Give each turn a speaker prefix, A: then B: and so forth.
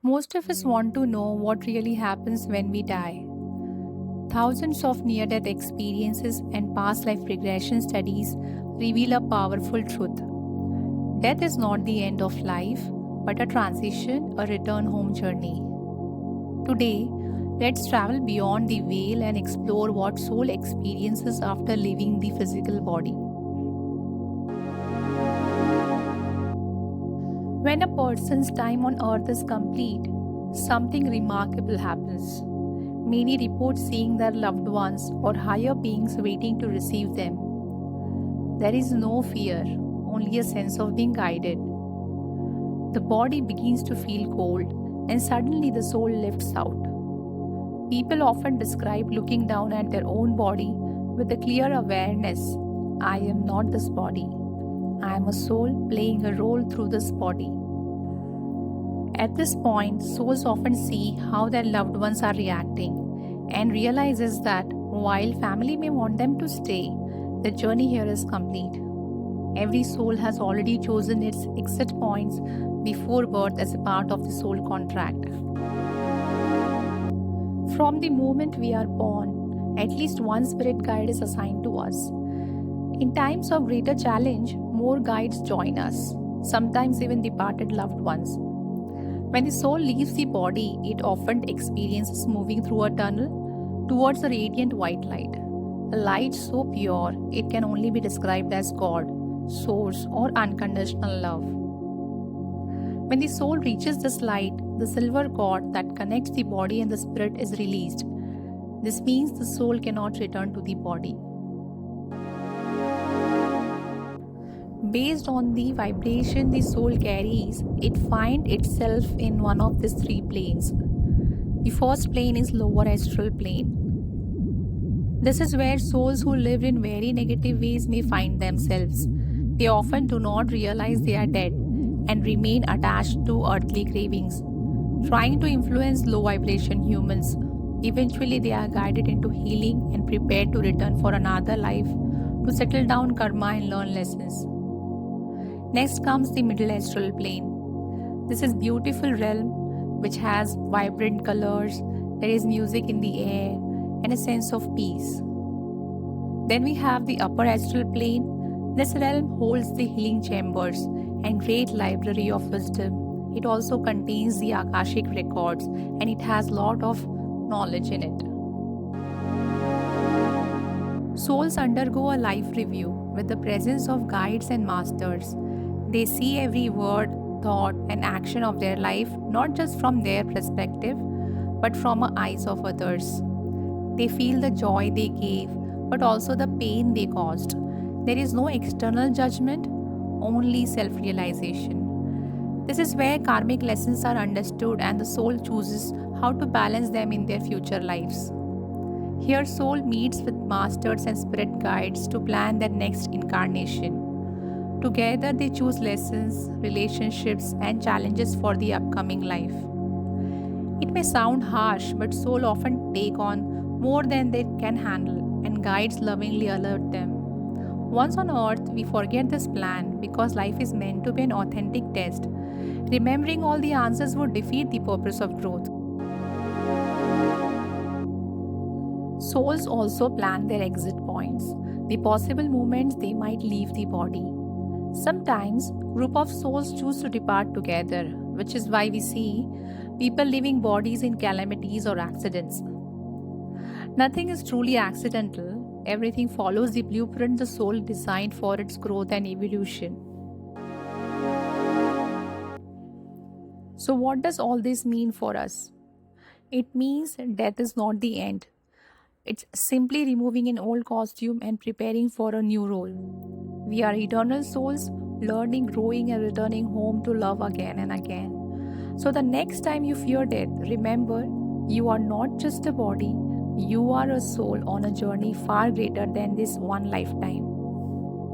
A: Most of us want to know what really happens when we die. Thousands of near death experiences and past life regression studies reveal a powerful truth. Death is not the end of life, but a transition, a return home journey. Today, let's travel beyond the veil and explore what soul experiences after leaving the physical body. When a person's time on earth is complete, something remarkable happens. Many report seeing their loved ones or higher beings waiting to receive them. There is no fear, only a sense of being guided. The body begins to feel cold, and suddenly the soul lifts out. People often describe looking down at their own body with a clear awareness: I am not this body. I am a soul playing a role through this body. At this point, souls often see how their loved ones are reacting and realizes that while family may want them to stay, the journey here is complete. Every soul has already chosen its exit points before birth as a part of the soul contract. From the moment we are born, at least one spirit guide is assigned to us. In times of greater challenge, more guides join us, sometimes even departed loved ones. When the soul leaves the body, it often experiences moving through a tunnel towards a radiant white light. A light so pure, it can only be described as God, Source, or unconditional love. When the soul reaches this light, the silver cord that connects the body and the spirit is released. This means the soul cannot return to the body. Based on the vibration the soul carries, it finds itself in one of these three planes. The first plane is lower astral plane. This is where souls who lived in very negative ways may find themselves. They often do not realize they are dead and remain attached to earthly cravings, trying to influence low vibration humans. Eventually, they are guided into healing and prepared to return for another life to settle down karma and learn lessons. Next comes the middle astral plane. This is beautiful realm which has vibrant colors, there is music in the air, and a sense of peace. Then we have the upper astral plane. This realm holds the healing chambers and great library of wisdom. It also contains the Akashic records and it has lot of knowledge in it. Souls undergo a life review with the presence of guides and masters. They see every word, thought, and action of their life not just from their perspective, but from the eyes of others. They feel the joy they gave, but also the pain they caused. There is no external judgment, only self-realization. This is where karmic lessons are understood and the soul chooses how to balance them in their future lives. Here, soul meets with masters and spirit guides to plan their next incarnation. Together, they choose lessons, relationships, and challenges for the upcoming life. It may sound harsh, but souls often take on more than they can handle, and guides lovingly alert them. Once on earth, we forget this plan because life is meant to be an authentic test. Remembering all the answers would defeat the purpose of growth. Souls also plan their exit points, the possible moments they might leave the body. Sometimes, group of souls choose to depart together, which is why we see people leaving bodies in calamities or accidents. Nothing is truly accidental. Everything follows the blueprint the soul designed for its growth and evolution. So, what does all this mean for us? It means death is not the end. It's simply removing an old costume and preparing for a new role. We are eternal souls, learning, growing, and returning home to love again and again. So, the next time you fear death, remember you are not just a body, you are a soul on a journey far greater than this one lifetime.